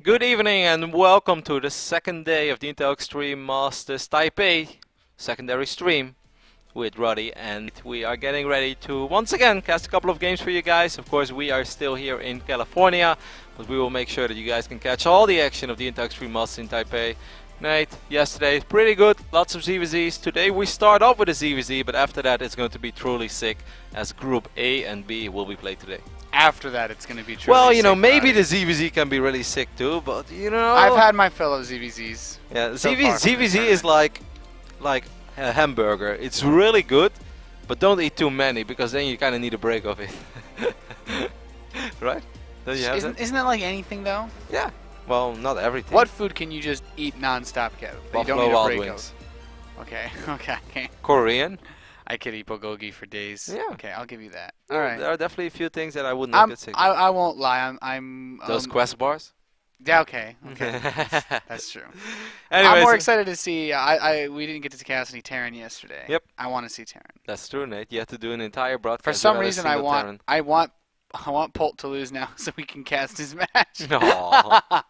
Good evening and welcome to the second day of the Intel Extreme Masters Taipei secondary stream with Roddy, and we are getting ready to once again cast a couple of games for you guys. Of course, we are still here in California, but we will make sure that you guys can catch all the action of the Intel Extreme Masters in Taipei. Night, yesterday, pretty good, lots of ZvZs. Today we start off with a ZvZ, but after that it's going to be truly sick, as Group A and B will be played today. After that, it's going to be truly Well, you know, sick, maybe buddy. the ZvZ can be really sick too, but you know... I've had my fill of ZvZs. Yeah, so far from this ZvZ is tournament. like a hamburger. It's really good, but don't eat too many, because then you kind of need a break of it. Right? Don't you have that? Isn't that like anything, though? Yeah. Well, not everything. What food can you just eat non-stop, Kev? That you don't Buffalo need a Wild break Wings. of? Okay, okay. Korean. I could eat bulgogi for days. Yeah. Okay, I'll give you that. Yeah, All right. there are definitely a few things that I would not get sick of. I won't lie. I'm Those Quest bars? Yeah, okay. That's true. Anyways, I'm more excited to see. We didn't get to cast any Terran yesterday. Yep. I want to see Terran. That's true, Nate. You have to do an entire broadcast. For some without a reason, single Terran. I want Polt to lose now so we can cast his match. Aw.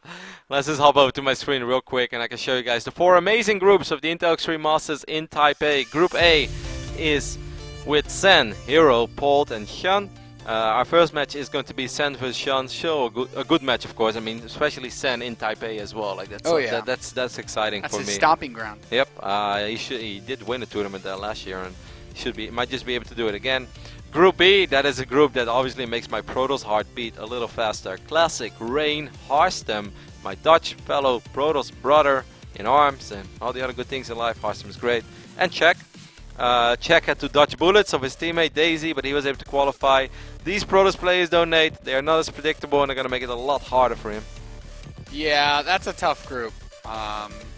Let's just hop over to my screen real quick and I can show you guys the four amazing groups of the Intel Extreme Masters in Taipei. Group A is with Sen, Hero, Polt, and HyuN. Our first match is going to be Sen vs HyuN. Show a good match, of course. I mean, especially Sen in Taipei as well. Like that's Oh, yeah. that's exciting That's for his me. stomping ground. Yep. He did win a tournament there last year and might just be able to do it again. Group B, that is a group that obviously makes my Protoss heart beat a little faster. Classic, Rain, Harstem, my Dutch fellow Protoss brother in arms, and all the other good things in life. Harstem is great. And Czech. Czech had to dodge bullets of his teammate Daisy, but he was able to qualify. These Protoss players, though, Nate, they are not as predictable, and they're going to make it a lot harder for him. Yeah, that's a tough group.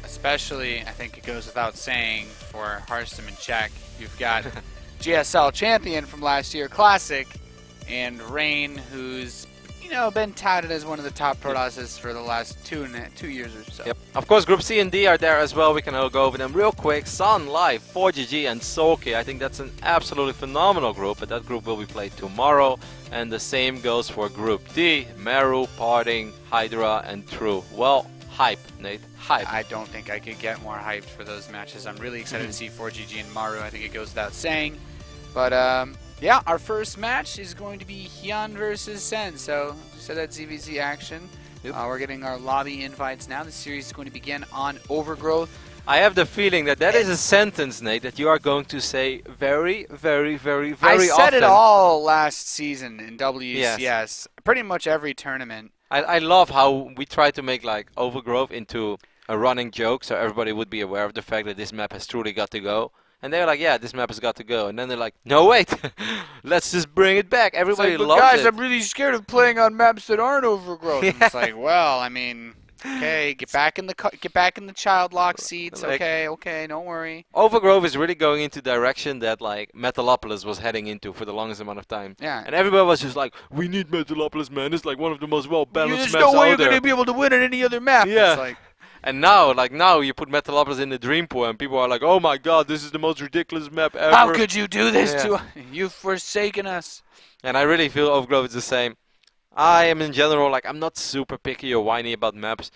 Especially, I think it goes without saying, for Harstem and Czech. You've got GSL champion from last year, Classic, and Rain, who's been touted as one of the top Protosses for the last 2 years or so. Yep. Of course, Group C and D are there as well. We can all go over them real quick. Sun, Live, 4GG, and Soulkey. I think that's an absolutely phenomenal group, but that group will be played tomorrow. And the same goes for Group D, Meru, Parting, Hydra, and True. Well, hype, Nate. Hype. I don't think I could get more hyped for those matches. I'm really excited to see 4GG and Maru. I think it goes without saying. But yeah, our first match is going to be HyuN versus Sen. So that's ZvZ action. Yep. We're getting our lobby invites now. The series is going to begin on Overgrowth. I have the feeling that is a sentence, Nate, that you are going to say very, very, very, very often. I said it all last season in WCS. Yes. Pretty much every tournament. I love how we try to make like Overgrowth into a running joke, so everybody would be aware of the fact that this map has truly got to go. And they're like, yeah, this map has got to go. And then they're like, no, wait, let's just bring it back. Everybody But loves guys, it. I'm really scared of playing on maps that aren't Overgrowth. And it's like, well, I mean, okay, get back in the child lock seats. Like- Okay, don't worry. Overgrowth is really going into direction that like Metalopolis was heading into for the longest amount of time. Yeah. And everybody was just like, we need Metalopolis, man. It's like one of the most well-balanced There's maps no way out you're there. going to be able to win at any other map. Yeah. It's like, And now you put Metalopolis in the Dream Pool, and people are like, oh my god, this is the most ridiculous map ever. how could you do this Yeah. to us? You've forsaken us. And I really feel Overgrowth is the same. I am in general, like, I'm not super picky or whiny about maps.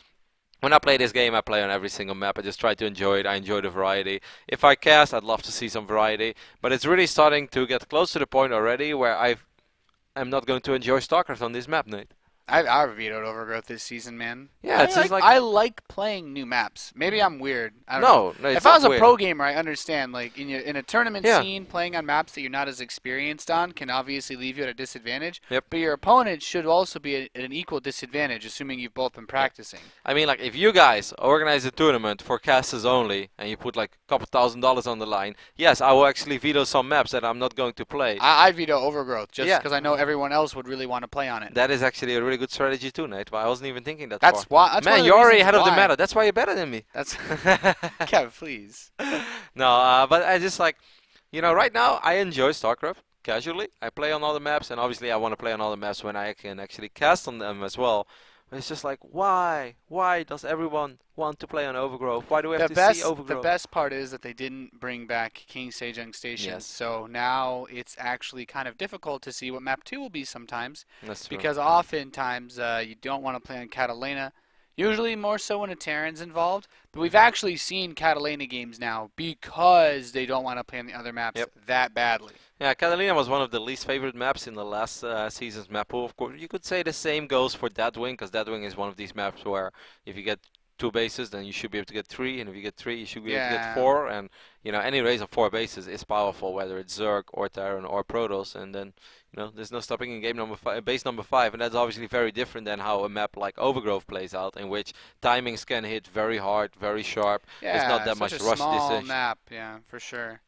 When I play this game, I play on every single map. I just try to enjoy it. I enjoy the variety. If I cast, I'd love to see some variety. But it's really starting to get close to the point already where I'm not going to enjoy StarCraft on this map, Nate. I vetoed Overgrowth this season, man. Yeah, it's just like... I like playing new maps. Maybe I'm weird. I don't know. No, it's If I was not a weird. pro gamer, I understand. Like in a tournament Yeah. scene, playing on maps that you're not as experienced on can obviously leave you at a disadvantage. Yep. But your opponent should also be at an equal disadvantage, assuming you've both been practicing. I mean, like, if you guys organize a tournament for casters only, and you put, like, a couple $1,000s on the line, yes, I will actually veto some maps that I'm not going to play. I'd veto Overgrowth just Yeah. because I know everyone else would really want to play on it. That is actually a really good strategy too, Nate. But I wasn't even thinking that That's far. why. That's one Man, of the you're already reasons ahead of the why. meta. That's why you're better than me. That's Kev, please. No, but I just like, right now I enjoy StarCraft casually. I play on all the maps, and obviously I want to play on all the maps when I can actually cast on them as well. But it's just like, why? Why does everyone want to play on Overgrowth? Why do we have to see Overgrowth? The best part is that they didn't bring back King Sejong Station. Yes. So now it's actually kind of difficult to see what map 2 will be sometimes. That's true. Because oftentimes you don't want to play on Catalina. Usually more so when a Terran's involved. But we've actually seen Catalina games now because they don't want to play on the other maps that badly. Yeah, Catalina was one of the least favorite maps in the last season's map pool. Of course, you could say the same goes for Deadwing, because Deadwing is one of these maps where if you get 2 bases, then you should be able to get 3, and if you get 3, you should be able to get 4, and you know, any race of 4 bases is powerful, whether it's Zerg or Terran or Protoss, and then you know, there's no stopping in game number 5, base number 5, and that's obviously very different than how a map like Overgrowth plays out, in which timings can hit very hard, very sharp. Yeah, there's not that much rush small decision. map, yeah, for sure.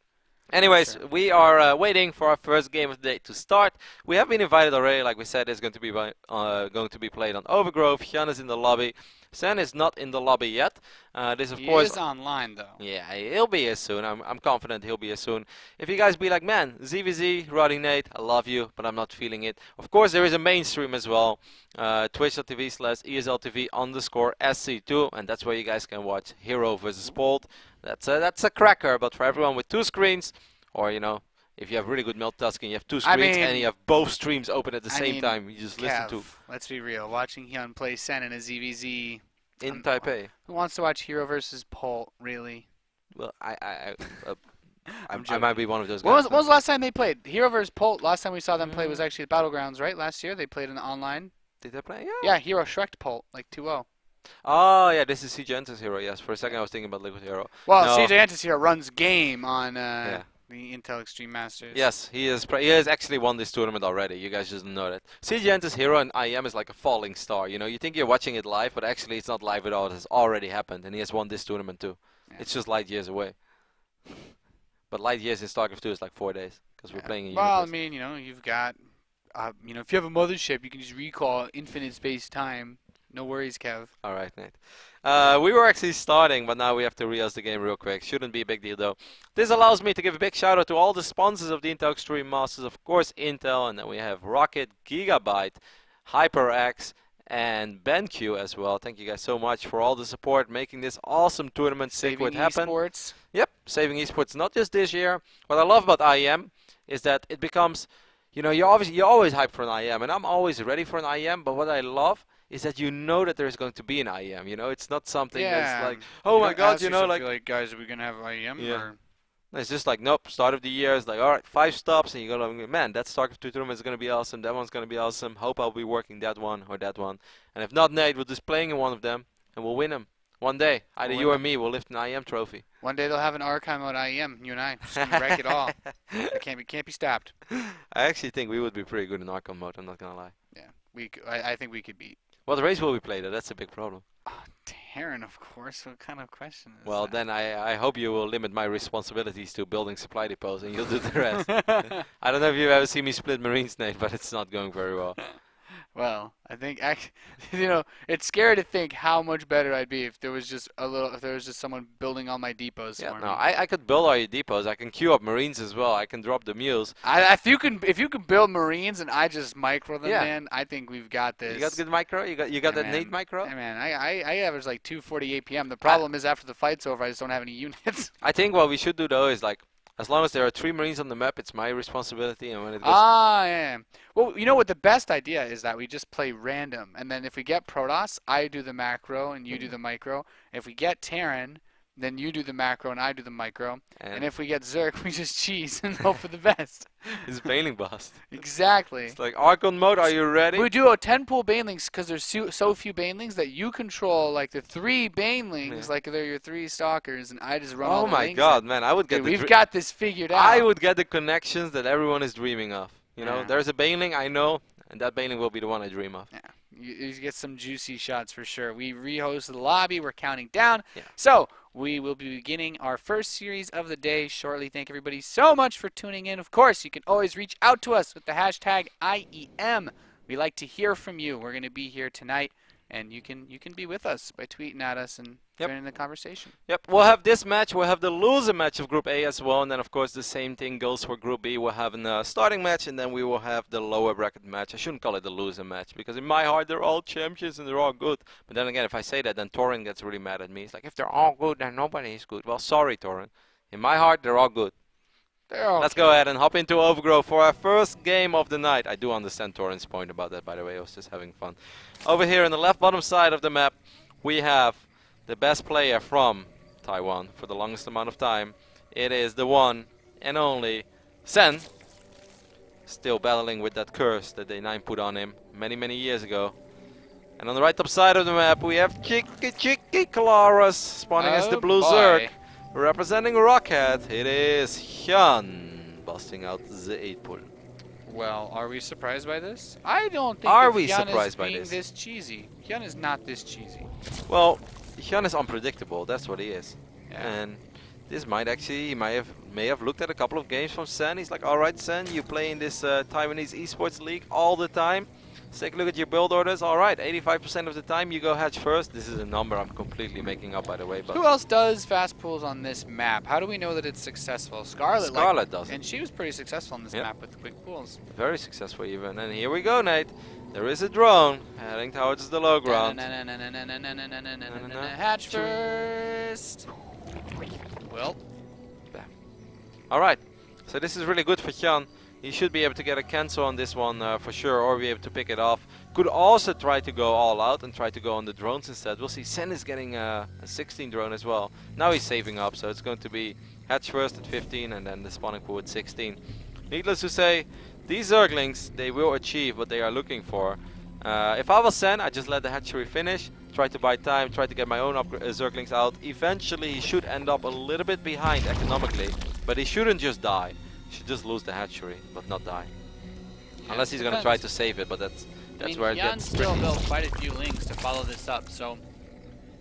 Anyways, we are waiting for our first game of the day to start. We have been invited already, like we said, it's going to be played on Overgrowth. HyuN is in the lobby. Sen is not in the lobby yet. This, of course, he is online though. Yeah, he'll be here soon. I'm confident he'll be here soon. If you guys be like, man, ZvZ, Roddy Nate, I love you, but I'm not feeling it. Of course, there is a mainstream as well. Twitch.tv/ESLTV_SC2, and that's where you guys can watch Hero versus Polt. That's a cracker, but for everyone with 2 screens, or you know, if you have really good multitasking, you have 2 screens and you have both streams open at the same time, you just listen to. Let's be real. Watching HyuN play Sen in a ZvZ in Taipei. Who wants to watch Hero versus Polt, really? Well, I might be one of those guys. When was the last time they played? Hero versus Polt, last time we saw them play was actually at Battlegrounds, right? Last year? They played in the online. Did they play? Yeah, Hero Shrek'd Polt, like 2-0. Oh, yeah, this is CJNT's Hero, yes. For a second I was thinking about Liquid Hero. Well, no. CJNT's Hero runs game on the Intel Extreme Masters. Yes, he has actually won this tournament already. You guys just know that. CJNT's Hero and IEM is like a falling star. You know, you think you're watching it live, but actually it's not live at all. It has already happened, and he has won this tournament too. Yeah. It's just light years away. But light years in StarCraft 2 is like 4 days, because we're playing in universe. Well, I mean, you know, you've got, you know, if you have a mothership, you can just recall infinite space-time. No worries, Kev. All right, Nate. We were actually starting, but now we have to re-host the game real quick. Shouldn't be a big deal, though. This allows me to give a big shout-out to all the sponsors of the Intel Extreme Masters. Of course, Intel, and then we have Rocket, Gigabyte, HyperX, and BenQ as well. Thank you guys so much for all the support, making this awesome tournament Saving happen. Esports. Yep, saving esports, not just this year. What I love about IEM is that it becomes, you know, you're always hyped for an IEM, and I'm always ready for an IEM, but what I love is that you know that there's going to be an IEM. You know, it's not something that's like, oh my god, you know, like guys, are we gonna have IEM? Yeah. Or? It's just like, nope, start of the year, it's like, alright, 5 stops, and you go, like, man, that StarCraft 2 tournament is going to be awesome, that one's going to be awesome, hope I'll be working that one or that one. And if not, Nate, we're just playing in one of them, and we'll win them. One day, either you or me will lift an IEM trophy. One day they'll have an archive mode IEM, you and I. Just gonna wreck it all. It can't be stopped. I actually think we would be pretty good in Archon mode, I'm not going to lie. Yeah, I think we could beat. What race will we play though? That's a big problem. Terran, of course. What kind of question is well, that? then I hope you will limit my responsibilities to building supply depots and you'll do the rest. I don't know if you've ever seen me split Marines, Nate, but it's not going very well. Well, I think you know, it's scary to think how much better I'd be if there was just someone building all my depots for me. No, I could build all your depots. I can queue up Marines as well. I can drop the mules. If you can build Marines and I just micro them, man, I think we've got this. You got good micro? You got that Nate micro? Yeah, man, I average like 240 APM. The problem is after the fight's over, I just don't have any units. I think what we should do though is like, as long as there are 3 Marines on the map, it's my responsibility. And when it goes yeah. Well, you know what? The best idea is that we just play random. And then if we get Protoss, I do the macro and you do the micro. If we get Terran, then you do the macro and I do the micro. And if we get Zerg, we just cheese and hope for the best. It's Baneling Blast. Exactly. It's like Archon mode, are you ready? We do a 10-pool Banelings because there's so few Banelings that you control like the 3 Banelings, like they're your 3 stalkers, and I just run all the my god, man, I would get we've got this figured out. I would get the connections that everyone is dreaming of. You know, there's a Baneling, I know, and that Baneling will be the one I dream of. Yeah. You get some juicy shots for sure. We rehost the lobby. We're counting down. Yeah. So we will be beginning our first series of the day shortly. Thank everybody so much for tuning in. Of course, you can always reach out to us with the hashtag IEM. We like to hear from you. We're going to be here tonight, and you can be with us by tweeting at us and joining the conversation. Yep, we'll have this match. We'll have the loser match of Group A as well, and then of course the same thing goes for Group B. We'll have a starting match, and then we will have the lower bracket match. I shouldn't call it the loser match because in my heart they're all champions and they're all good. But then again, if I say that, then Torin gets really mad at me. It's like, if they're all good, then nobody is good. Well, sorry, Torin. In my heart, they're all good. Let's go ahead and hop into Overgrowth for our first game of the night. I do understand Torin's point about that, by the way. I was just having fun. Over here in the left bottom side of the map, we have the best player from Taiwan for the longest amount of time. It is the one and only Sen. Still battling with that curse that Day9 put on him many years ago. And on the right top side of the map we have Cheeky Claras spawning as the blue Zerg. Representing Rocket, it is HyuN busting out the 8 pull. Well, are we surprised by this? I don't think HyuN is being this cheesy. HyuN is not this cheesy. Well, HyuN is unpredictable, that's what he is. Yeah. And this might actually, he may have looked at a couple of games from Sen. He's like, alright Sen, you play in this Taiwanese esports league all the time. Let's take a look at your build orders. Alright, 85% of the time you go hatch first. This is a number I'm completely making up, by the way. But who else does fast pulls on this map? How do we know that it's successful? Scarlet does it. And she was pretty successful on this map with the quick pulls. Very successful even. And here we go, Nate. There is a drone heading towards the low ground. Hatch first. Well. Alright, so this is really good for HyuN. He should be able to get a cancel on this one for sure, or be able to pick it off. Could also try to go all out and try to go on the drones instead. We'll see. Sen is getting a 16 drone as well. Now he's saving up, so it's going to be hatch first at 15 and then the spawning pool at 16. Needless to say, these Zerglings, they will achieve what they are looking for. If I was Sen, I'd just let the hatchery finish, try to buy time, try to get my own Zerglings out. Eventually he should end up a little bit behind economically, but he shouldn't just die. He should just lose the hatchery, but not die. Yeah, unless he's going to try to save it, but that's where it gets still built quite a few lings to follow this up, so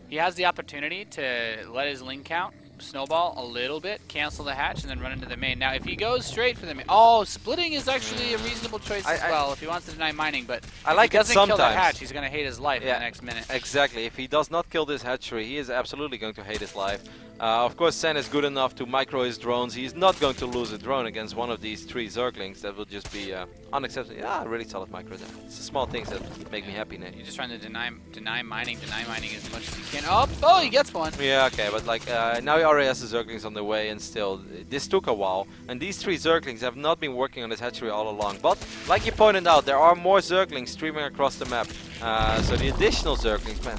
he has the opportunity to let his ling count snowball a little bit, cancel the hatch, and then run into the main. Now, if he goes straight for the main, splitting is actually a reasonable choice as well if he wants to deny mining, but I like if he doesn't kill that hatch, he's going to hate his life in the next minute. Exactly. If he does not kill this hatchery, he is absolutely going to hate his life. Of course, Sen is good enough to micro his drones. He's not going to lose a drone against one of these 3 Zerglings. That will just be unacceptable. Yeah, really solid micro there. It's the small things that make me happy, Nate. You're just trying to deny mining as much as you can. Oh, he gets one. Yeah, okay, but like now he already has the Zerglings on the way, and still, this took a while. And these 3 Zerglings have not been working on this hatchery all along. But like you pointed out, there are more Zerglings streaming across the map. So the additional Zerglings, man,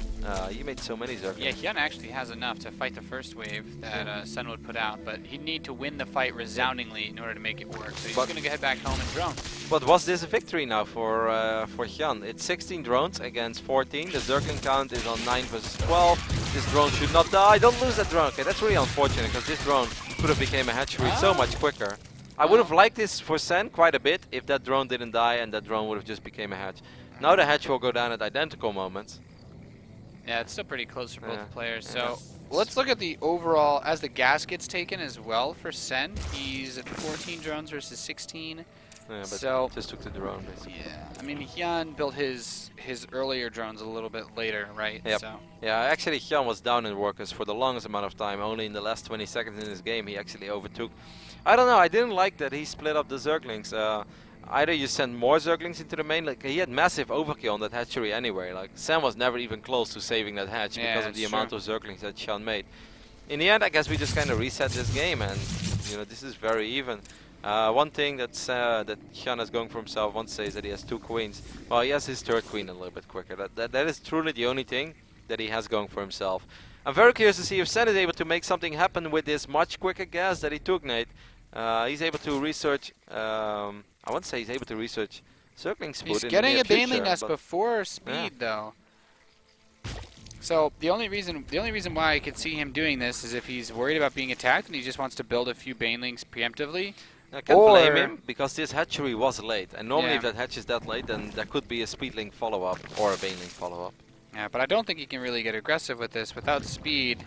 you made so many Zerglings. Yeah, HyuN actually has enough to fight the first wave that Sen would put out, but he'd need to win the fight resoundingly in order to make it work. So he's going to head back home and drone. But was this a victory now for HyuN? It's 16 drones against 14. The Zergling count is on 9 versus 12. This drone should not die. Don't lose that drone. Okay, that's really unfortunate because this drone could have become a hatchery so much quicker. I would have liked this for Sen quite a bit if that drone didn't die and that drone would have just became a hatch. Now the hatch will go down at identical moments. Yeah, it's still pretty close for both players. So let's look at the overall, as the gas gets taken as well for Sen. He's at 14 drones versus 16. Yeah, but so just took the drone basically. Yeah, I mean HyuN built his earlier drones a little bit later, right? Yep. So. Yeah, actually HyuN was down in workers for the longest amount of time. Only in the last 20 seconds in this game he actually overtook. I don't know, I didn't like that he split up the Zerglings. Either you send more Zerglings into the main, like he had massive overkill on that hatchery anyway. Like Sen was never even close to saving that hatch because of the amount of Zerglings that HyuN made. In the end, I guess we just kind of reset this game, and you know this is very even. One thing that HyuN is going for himself, one says that he has 2 queens. Well, he has his 3rd queen a little bit quicker. That is truly the only thing that he has going for himself. I'm very curious to see if Sen is able to make something happen with this much quicker gas that he took, Nate. He's able to research. I won't say he's able to research Zergling Spoot. He's getting a Baneling Nest before speed, though. So the only reason why I could see him doing this is if he's worried about being attacked and he just wants to build a few Banelings preemptively. I can't blame him because this hatchery was late, and normally if that hatch is that late, then there could be a Speedling follow-up or a Baneling follow-up. Yeah, but I don't think he can really get aggressive with this without speed.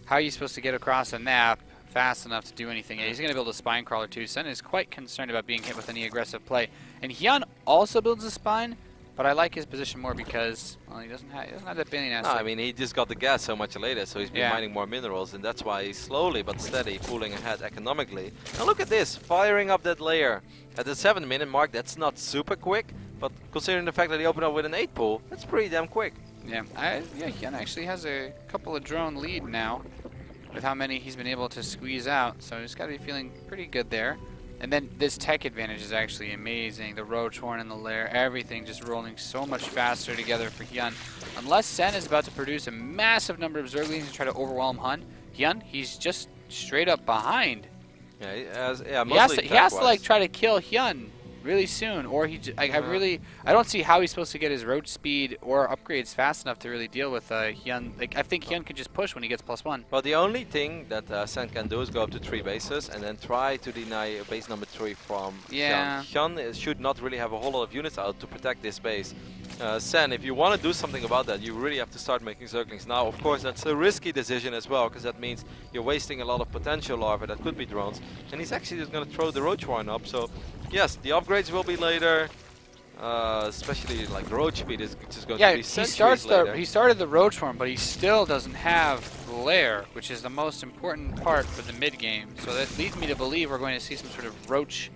How are you supposed to get across a nap fast enough to do anything? Yeah, he's going to build a spine crawler too. Sen is quite concerned about being hit with any aggressive play. And HyuN also builds a spine, but I like his position more because he doesn't have that Baneling Nest. No, I mean he just got the gas so much later, so he's been mining more minerals, and that's why he's slowly but steady pulling ahead economically. Now look at this, firing up that layer at the 7-minute mark. That's not super quick, but considering the fact that he opened up with an 8 pull, that's pretty damn quick. Yeah, HyuN actually has a couple of drone lead now with how many he's been able to squeeze out, so he's got to be feeling pretty good there. And then this tech advantage is actually amazing. The Roach Horn and the Lair, everything just rolling so much faster together for HyuN. Unless Sen is about to produce a massive number of Zerglings and try to overwhelm HyuN, he's just straight up behind. Yeah, he has to like try to kill HyuN really soon, or I don't see how he's supposed to get his roach speed or upgrades fast enough to really deal with HyuN. Like, I think HyuN can just push when he gets +1. Well, the only thing that Sen can do is go up to 3 bases and then try to deny base number 3 from HyuN. HyuN should not really have a whole lot of units out to protect this base. Sen, if you want to do something about that, you really have to start making Zerglings now. Of course, that's a risky decision as well, because that means you're wasting a lot of potential larvae that could be drones. And he's actually just going to throw the Roach Horn up. So, yes, the upgrades will be later. Especially like roach speed is just going to be centuries later. He started the Roach Horn, but he still doesn't have the Lair, which is the most important part for the mid game. So that leads me to believe we're going to see some sort of Roach.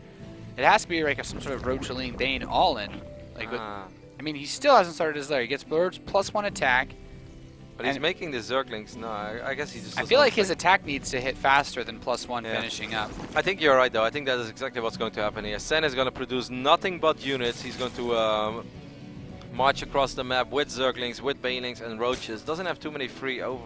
It has to be like some sort of Roachaline Dane all-in. Like, I mean, he still hasn't started his Lair. He gets +1 attack. But he's making the Zerglings. No, I guess he just. I feel like his attack needs to hit faster than +1 finishing up. I think you're right, though. I think that is exactly what's going to happen here. Sen is going to produce nothing but units. He's going to march across the map with Zerglings, with Banelings, and Roaches. Doesn't have too many free over.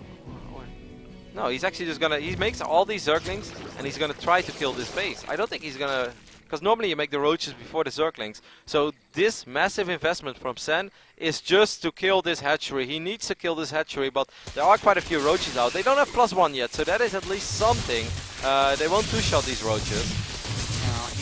No, he's actually just gonna. He makes all these Zerglings, and he's gonna try to kill this base. I don't think he's gonna. Because normally you make the Roaches before the Zerglings. So this massive investment from Sen is just to kill this hatchery. He needs to kill this hatchery, but there are quite a few Roaches out. They don't have +1 yet, so that is at least something. They won't two-shot these Roaches.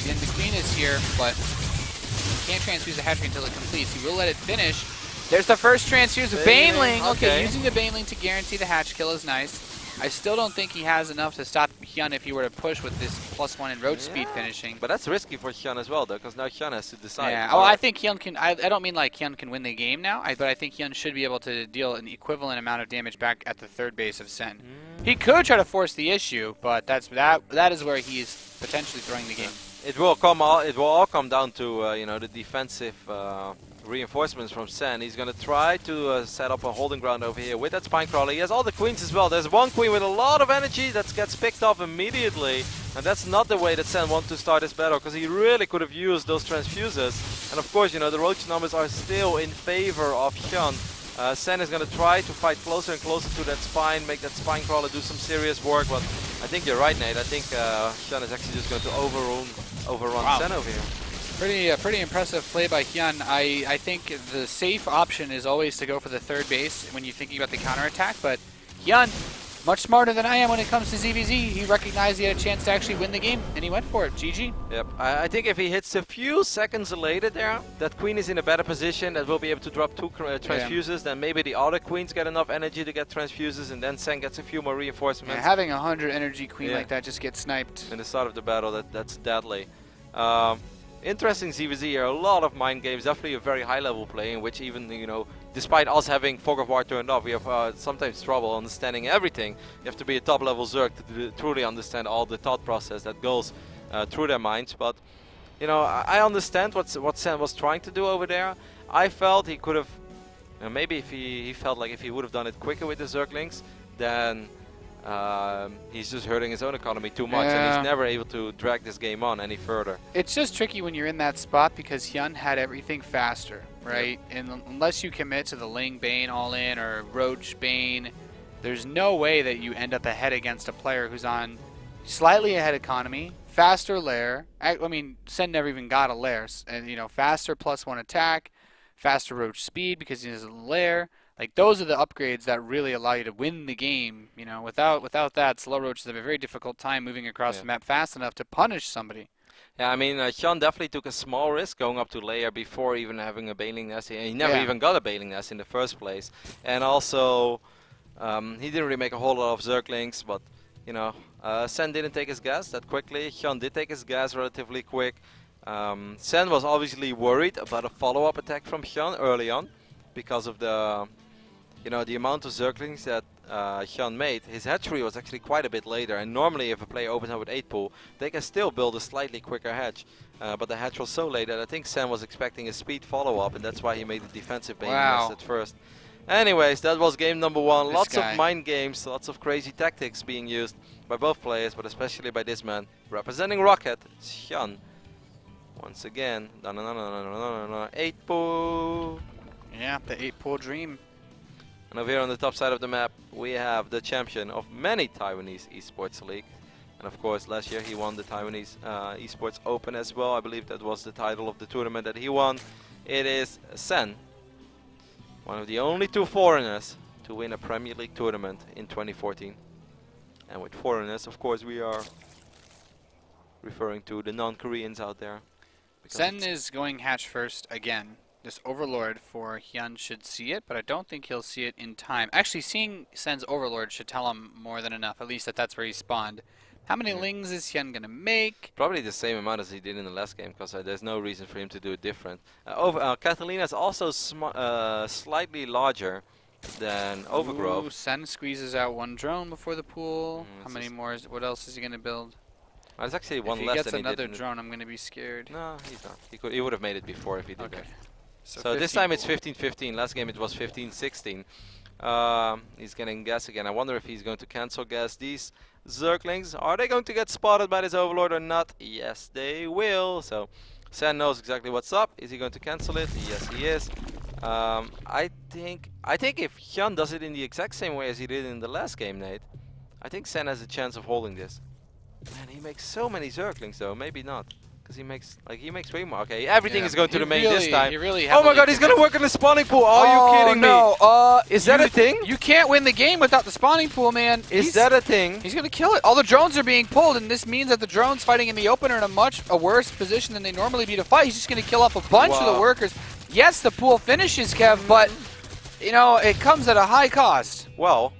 And the Queen is here, but he can't transfuse the hatchery until it completes. He will let it finish. There's the first transfuse of Baneling. Okay, using the Baneling to guarantee the hatch kill is nice. I still don't think he has enough to stop HyuN if he were to push with this +1 in roach speed finishing. But that's risky for HyuN as well, though, because now HyuN has to decide. Yeah, oh, I think HyuN can. I don't mean like HyuN can win the game now, but I think HyuN should be able to deal an equivalent amount of damage back at the third base of Sen. He could try to force the issue, but that is where he's potentially throwing the game. It will all come down to you know, the defensive reinforcements from Sen. He's going to try to set up a holding ground over here with that Spine Crawler. He has all the queens as well. There's one queen with a lot of energy that gets picked off immediately. And that's not the way that Sen wants to start his battle, because he really could have used those transfuses. And of course, you know, the roach numbers are still in favor of HyuN. Sen is going to try to fight closer and closer to that spine, make that Spine Crawler do some serious work. But I think you're right, Nate. I think HyuN is actually just going to overrun Sen over here. Pretty impressive play by HyuN. I think the safe option is always to go for the third base when you're thinking about the counterattack, but HyuN, much smarter than I am when it comes to ZvZ. He recognized he had a chance to actually win the game, and he went for it. GG. Yep. I think if he hits a few seconds later there, that queen is in a better position, that will be able to drop 2 transfuses, then maybe the other queens get enough energy to get transfuses, and then Sen gets a few more reinforcements. Yeah, having 100 energy queen like that just gets sniped. In the start of the battle, that's deadly. Interesting ZvZ here, a lot of mind games, definitely a very high level play in which even, you know, despite us having Fog of War turned off, we have sometimes trouble understanding everything. You have to be a top level Zerg to truly understand all the thought process that goes through their minds. But, you know, I understand what Sen was trying to do over there. I felt he could have, maybe if he felt like if he would have done it quicker with the Zerglings, then he's just hurting his own economy too much, and he's never able to drag this game on any further. It's just tricky when you're in that spot because HyuN had everything faster, right? Yep. And unless you commit to the Ling Bane all-in or Roach Bane, there's no way that you end up ahead against a player who's on slightly ahead economy, faster lair. I mean, Sen never even got a lair, and you know, faster +1 attack, faster Roach speed because he has a lair. Like, those are the upgrades that really allow you to win the game. You know, without that, slow roaches have a very difficult time moving across the map fast enough to punish somebody. Yeah, I mean, HyuN definitely took a small risk going up to layer before even having a Baneling nest. He never even got a Baneling nest in the first place. And also, he didn't really make a whole lot of Zerglings, but, you know, Sen didn't take his gas that quickly. HyuN did take his gas relatively quick. Sen was obviously worried about a follow-up attack from HyuN early on because of the... You know, the amount of Zerglings that HyuN made, his hatchery was actually quite a bit later. And normally if a player opens up with 8 pool, they can still build a slightly quicker hatch. But the hatch was so late that I think Sen was expecting a speed follow-up, and that's why he made the defensive Baneling nest at first. Anyways, that was game number 1. This Lots guy. of mind games, lots of crazy tactics being used by both players, but especially by this man. Representing Rocket, it's HyuN. Once again, 8-pool. Yeah, the 8-pool dream. And over here on the top side of the map, we have the champion of many Taiwanese esports leagues. And of course, last year he won the Taiwanese Esports Open as well. I believe that was the title of the tournament that he won. It is Sen, one of the only 2 foreigners to win a Premier League tournament in 2014. And with foreigners, of course, we are referring to the non-Koreans out there. Sen is going hatch first again. This Overlord for HyuN should see it, but I don't think he'll see it in time. Actually, seeing Sen's Overlord should tell him more than enough, at least that's where he spawned. How many lings is HyuN going to make? Probably the same amount as he did in the last game, because there's no reason for him to do it different. Catalina is also slightly larger than Overgrowth. Ooh, Sen squeezes out 1 drone before the pool. How many more? What else is he going to build? There's actually 1 if he less gets than another he did. drone, I'm going to be scared. No, he's not. He would have made it before if he did that. So this 15 time it's pool. 15-15. Last game it was 15-16. He's getting gas again. I wonder if he's going to cancel gas these Zerglings. Are they going to get spotted by this Overlord or not? Yes, they will. So Sen knows exactly what's up. Is he going to cancel it? Yes, he is. I think if HyuN does it in the exact same way as he did in the last game, Nate, I think Sen has a chance of holding this. Man, he makes so many Zerglings though. Maybe not. Because he makes way more. Okay, everything is going to the main this time. Oh my god, he's going to work in the spawning pool. Are you kidding me? Is that a thing? You can't win the game without the spawning pool, man. Is that a thing? He's going to kill it. All the drones are being pulled, and this means that the drones fighting in the open are in a much worse position than they normally be to fight. He's just going to kill off a bunch of the workers. Yes, the pool finishes, Kev, but, you know, it comes at a high cost. Well,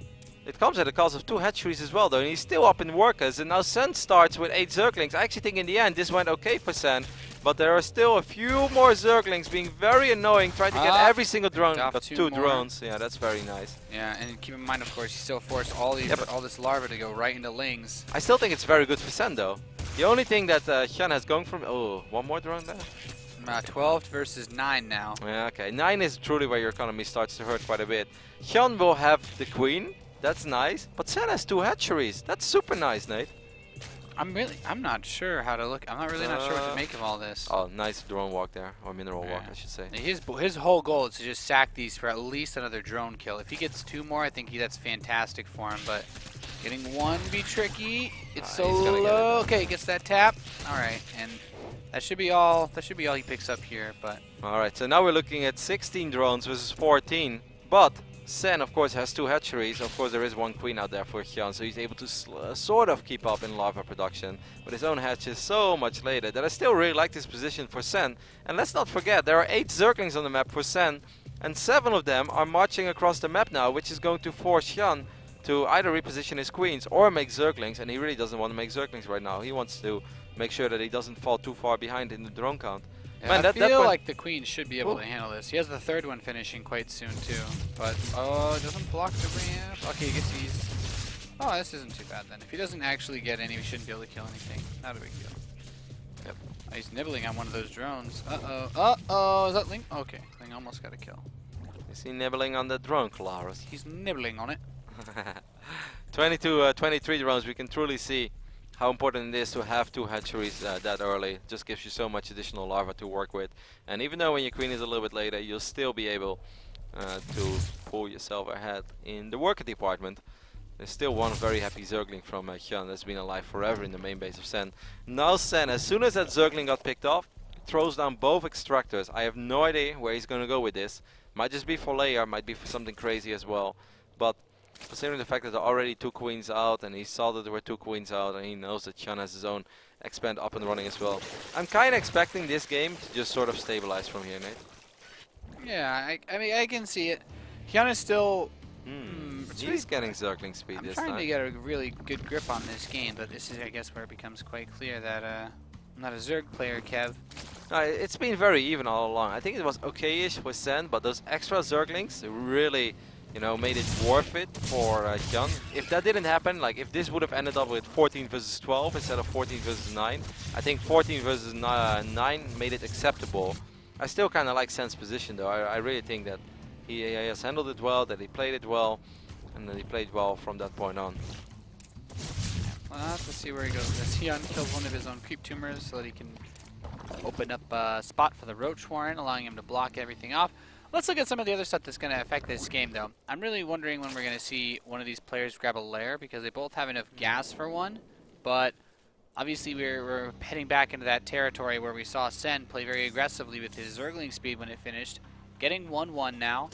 it comes at a cost of 2 hatcheries as well, though, and he's still up in workers. And now Sen starts with 8 Zerglings. I actually think in the end this went okay for Sen, but there are still a few more Zerglings being very annoying, trying to get every single drone. Got 2 drones. Yeah, that's very nice. Yeah, and keep in mind, of course, he still forced all these, all this larva to go right into lings. I still think it's very good for Sen, though. The only thing that HyuN has going from... Oh, 1 more drone there? 12 versus 9 now. Yeah, okay. 9 is truly where your economy starts to hurt quite a bit. HyuN will have the queen. That's nice. But Sen has 2 hatcheries. That's super nice, Nate. I'm not sure how to look. I'm not really not sure what to make of all this. Oh, nice drone walk there. Or mineral walk, I should say. His whole goal is to just sack these for at least another drone kill. If he gets 2 more, I think that's fantastic for him. But getting 1 be tricky. It's so low. Okay, gets that tap. All right, and that should be all. That should be all he picks up here. But all right, so now we're looking at 16 drones versus 14. But Sen, of course, has 2 hatcheries. Of course, there is 1 queen out there for HyuN, so he's able to sort of keep up in larva production. But his own hatches so much later that I still really like this position for Sen. And let's not forget, there are 8 Zerglings on the map for Sen, and 7 of them are marching across the map now, which is going to force HyuN to either reposition his queens or make Zerglings. And he really doesn't want to make Zerglings right now. He wants to make sure that he doesn't fall too far behind in the drone count. Yeah, man, I feel like the queen should be able to handle this. He has the 3rd one finishing quite soon too. But it doesn't block the ramp. Okay, he gets these. Oh, this isn't too bad then. If he doesn't actually get any, we shouldn't be able to kill anything. Not a big deal. Yep. Oh, he's nibbling on one of those drones. Is that Ling? Okay, Ling almost got a kill. Is he nibbling on the drone, Claris? He's nibbling on it. 23 drones. We can truly see how important it is to have 2 hatcheries that early. It just gives you so much additional larva to work with. And even though when your queen is a little bit later, you'll still be able to pull yourself ahead in the worker department. There's still 1 very happy Zergling from HyuN that's been alive forever in the main base of Sen. Now Sen, as soon as that Zergling got picked off, throws down both extractors. I have no idea where he's going to go with this. Might just be for layer, might be for something crazy as well. But considering the fact that there are already 2 queens out, and he saw that there were 2 queens out, and he knows that HyuN has his own expand up and running as well. I'm kind of expecting this game to just sort of stabilize from here, Nate. Yeah, I mean, I can see it. HyuN is still... He's getting Zergling speed this time. I'm trying to get a really good grip on this game, but this is, I guess, where it becomes quite clear that I'm not a Zerg player, Kev. No, it's been very even all along. I think it was okay-ish with Sen, but those extra Zerglings really... you know, made it worth it for HyuN. If that didn't happen, like if this would have ended up with 14 versus 12 instead of 14 versus 9, I think 14 versus 9 made it acceptable. I still kind of like Sen's position though. I really think that he has handled it well, that he played it well, and that he played well from that point on. Well, let's see where he goes. As HyuN kills one of his own creep tumors so that he can open up a spot for the Roach Warren, allowing him to block everything off. Let's look at some of the other stuff that's going to affect this game, though. I'm really wondering when we're going to see one of these players grab a lair, because they both have enough gas for one, but obviously we're heading back into that territory where we saw Sen play very aggressively with his Zergling speed when it finished. Getting 1-1 now.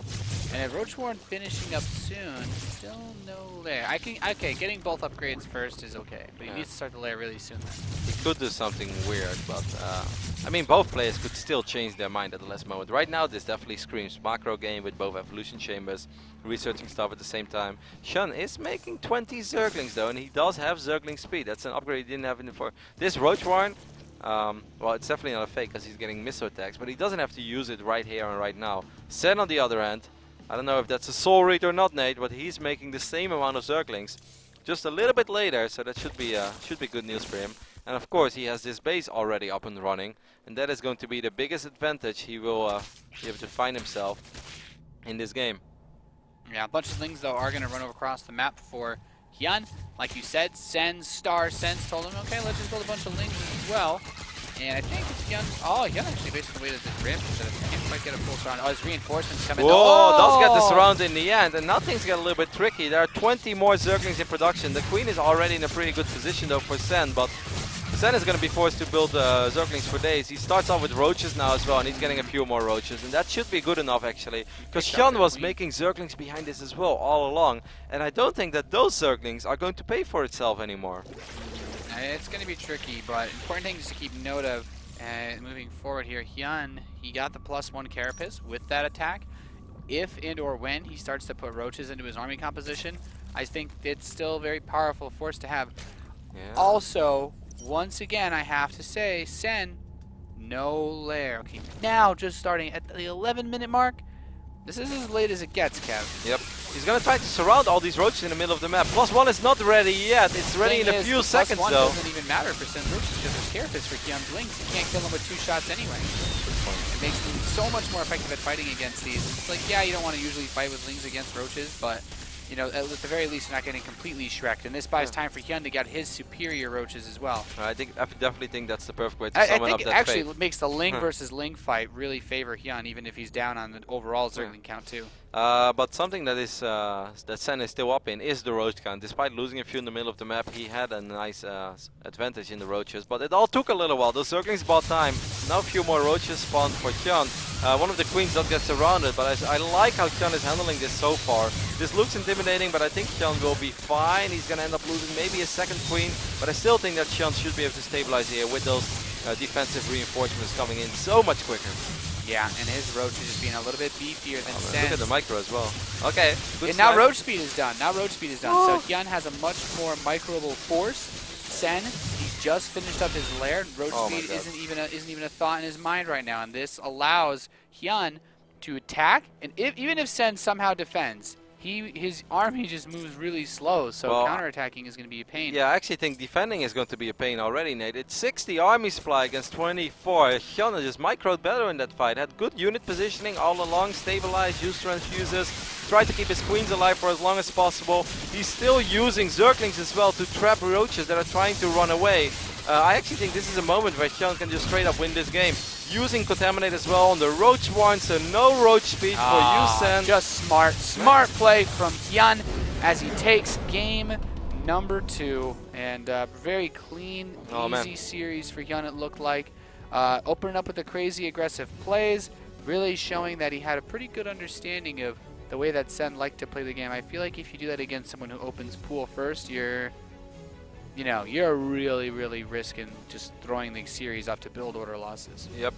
And a Roach Warren finishing up soon. Still no lair. Okay, getting both upgrades first is okay. But he needs to start the lair really soon then. He could do something weird, but I mean, both players could still change their mind at the last moment. Right now, this definitely screams macro game with both evolution chambers, researching stuff at the same time. HyuN is making 20 Zerglings though, and he does have Zergling speed. That's an upgrade he didn't have in before. This Roach Warren, well, it's definitely not a fake because he's getting missile attacks, but he doesn't have to use it right here and right now. Sen on the other end, I don't know if that's a soul read or not, Nate, but he's making the same amount of Zerglings, just a little bit later, so that should be good news for him. And of course, he has this base already up and running, and that is going to be the biggest advantage he will be able to find himself in this game. Yeah, a bunch of things though are going to run across the map for HyuN. Like you said, Sen's told him, okay, let's just build a bunch of lings as well. And I think HyuN actually basically waited this rip, so he can't quite get a full surround. Oh, his reinforcements coming. Whoa, does get the surround in the end, and now things get a little bit tricky. There are 20 more Zerglings in production. The Queen is already in a pretty good position though for Sen, but Sen is going to be forced to build Zerglings for days. He starts off with Roaches now as well, and he's getting a few more Roaches, and that should be good enough actually, because HyuN was making Zerglings behind this as well all along, and I don't think that those Zerglings are going to pay for itself anymore. It's going to be tricky, but important things to keep note of moving forward here. HyuN, he got the +1 Carapace with that attack. If and or when he starts to put Roaches into his army composition, I think it's still a very powerful force to have. Yeah. Also, once again, I have to say, Sen, no lair. Okay, now just starting at the 11-minute mark. This is as late as it gets, Kev. Yep. He's going to try to surround all these Roaches in the middle of the map. +1 is not ready yet. It's ready in a few seconds, though. +1 doesn't even matter for Sen's Roaches because there's Carapace for HyuN's Lings. He can't kill them with 2 shots anyway. It makes them so much more effective at fighting against these. It's like, yeah, you don't want to usually fight with Lings against Roaches, but you know, at the very least, you're not getting completely Shrek'd, and this buys time for HyuN to get his superior Roaches as well. I definitely think that's the perfect way to summon up that actually it makes the Ling versus Ling fight really favor HyuN, even if he's down on the overall Zergling count too. But something that is that Sen is still up in is the Roach count. Despite losing a few in the middle of the map, he had a nice advantage in the Roaches, but it all took a little while. The Zerglings bought time. Now a few more Roaches spawned for HyuN. One of the Queens does get surrounded, but I like how HyuN is handling this so far. This looks intimidating, but I think HyuN will be fine. He's going to end up losing maybe a second Queen, but I still think that HyuN should be able to stabilize here with those defensive reinforcements coming in so much quicker. Yeah, and his Roach is just being a little bit beefier than Sen. Look at the micro as well. Okay, good and now Roach speed is done. So HyuN has a much more microable force. Sen, he's just finished up his lair. Roach speed isn't even a thought in his mind right now, and this allows HyuN to attack. And even if Sen somehow defends, his army just moves really slow, so counterattacking is going to be a pain. Yeah, I actually think defending is going to be a pain already, Nate. It's 60 army supply against 24. HyuN just microed better in that fight. Had good unit positioning all along, stabilized, used transfuses, tried to keep his Queens alive for as long as possible. He's still using Zerglings as well to trap Roaches that are trying to run away. I actually think this is a moment where HyuN can just straight up win this game. Using Contaminate as well on the Roach Warren, so no Roach speed for you, Sen. Just smart play from HyuN as he takes game number 2. And very clean, easy series for HyuN it looked like. Opening up with the crazy aggressive plays, really showing that he had a pretty good understanding of the way that Sen liked to play the game. I feel like if you do that against someone who opens pool first, you're really, really risking just throwing the series up to build order losses. Yep,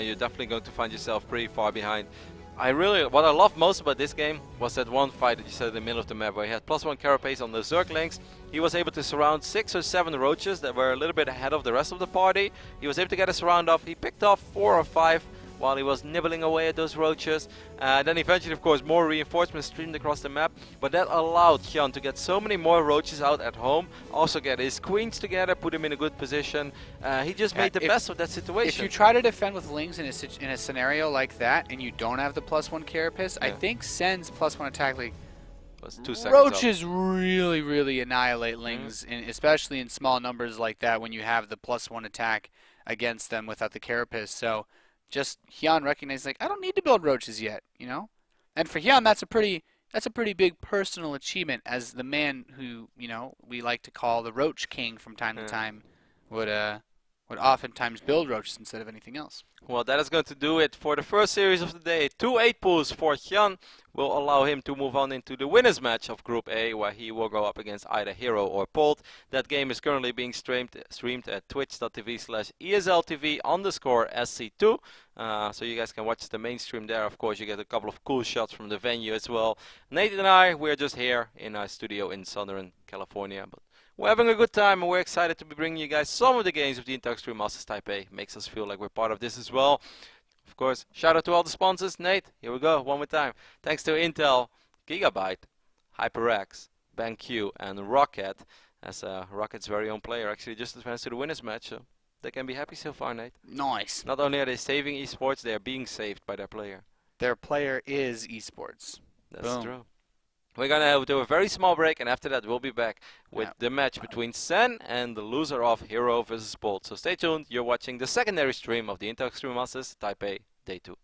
you're definitely going to find yourself pretty far behind. What I love most about this game was that one fight that you said in the middle of the map where he had +1 Carapace on the Zerglings. He was able to surround 6 or 7 Roaches that were a little bit ahead of the rest of the party. He was able to get a surround off. He picked off 4 or 5 while he was nibbling away at those roaches. Then eventually, of course, more reinforcements streamed across the map, but that allowed HyuN to get so many more roaches out at home, also get his queens together, put him in a good position. He just made the best of that situation. If you try to defend with Lings in a scenario like that, and you don't have the +1 Carapace, I think Sen's +1 attack league was 2 seconds roaches really annihilate Lings, especially in small numbers like that when you have the +1 attack against them without the Carapace. So just HyuN recognized, like, I don't need to build roaches yet, you know? And for HyuN, that's a pretty big personal achievement as the man who, you know, we like to call the Roach King from time to time would oftentimes build roaches instead of anything else. Well, that is going to do it for the first series of the day. 2 8 pools for HyuN will allow him to move on into the winners match of Group A, where he will go up against either Hero or Polt. That game is currently being streamed at twitch.tv/ESLTV_SC2. So you guys can watch the main stream there. Of course, you get a couple of cool shots from the venue as well. Nate and I, we're just here in our studio in Southern California. But we're having a good time, and we're excited to be bringing you guys some of the games of the Intel Extreme Masters Taipei. Makes us feel like we're part of this as well. Of course, shout out to all the sponsors. Nate, here we go, one more time. Thanks to Intel, Gigabyte, HyperX, BenQ, and Rocket. As Rocket's very own player actually just advanced to the winners match, so they can be happy so far, Nate. Nice. Not only are they saving esports, they are being saved by their player. Their player is esports. That's true. We're going to do a very small break, and after that we'll be back with the match between Sen and the loser of Hero versus Bolt. So stay tuned, you're watching the secondary stream of the Intel Extreme Masters Taipei Day 2.